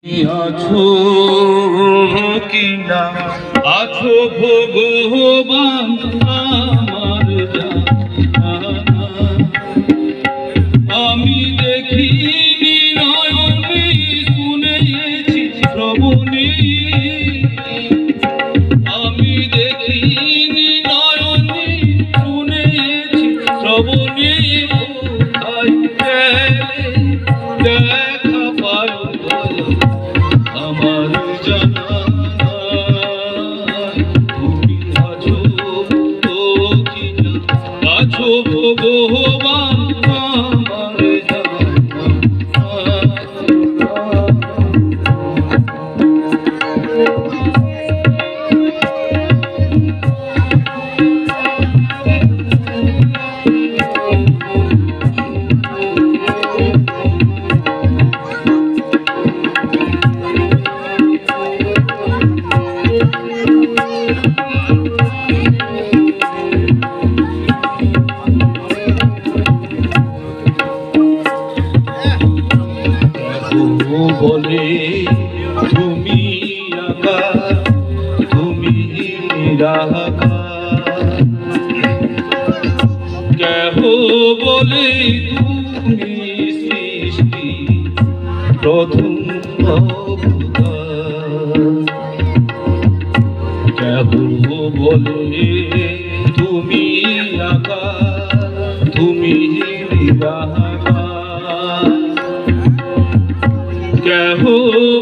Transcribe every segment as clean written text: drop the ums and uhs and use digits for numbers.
আছো কিনা আছো ভগবান আমার জানা, আমি দেখিনি নয়নে শুনেছি শ্রবণে, আমি দেখিনি নয়নে শুনেছি শ্রবণে, কোথায় গেলে দেখা পাই আমার জানা, তুমি আছো কিনা আছো ভগবান আমার জানা। বলে তুমি আকার, তুমি নিরাকার, কেহ বলে তুমি সৃষ্টি প্রথম অবতার, কেহ বলে তুমি আকার, তুমি নিরাকার, কেহ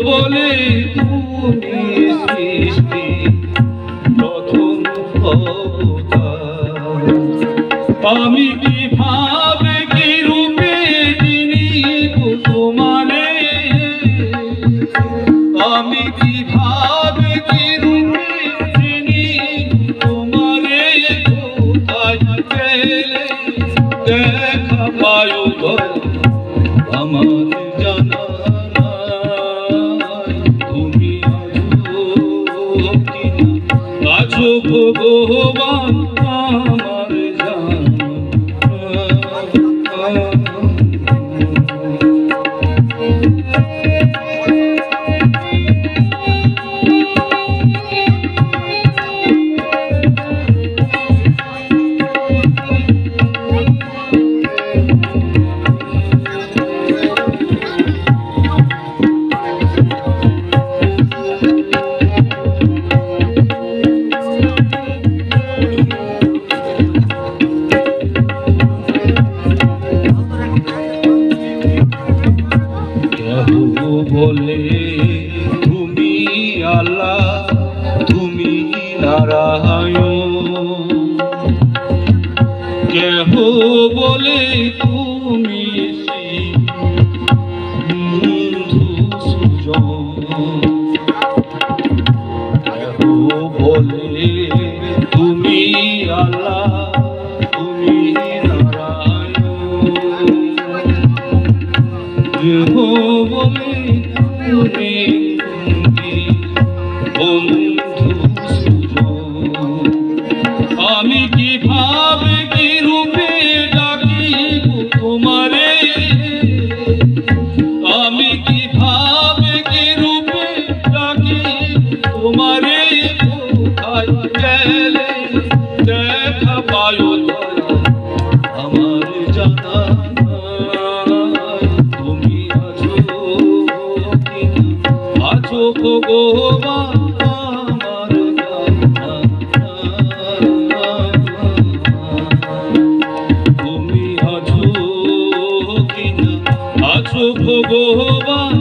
বলে তুমি সৃষ্টি প্রথম অবতার, আমি কিভাবে কি রূপে চিনিব তোমারে, আমি কিভাবে কি রূপে চিনিব তোমারে, কোথায় গেলে দেখা পাই আমার জানা, তুমি আছো ভগবান আমার জানা। বলে তুমি আল্লাহ, তুমি নারায়ণ, কেহ বলে তুমি বন্ধু সুজন, কেহ বলে তুমি আল্লাহ, তুমি নারায়ণ, কেহ বলে তুমি বন্ধু সুজন, আমি কিভাবে কি রূপে ডাকিব তোমারে, আমি কিভাবে কি রূপে ডাকিব তোমারে, কোথায় গেলে দেখা পাই আমার জানা, আছো ভগবান আমার জানা, তুমি আছো কিনা আছো ভগবান।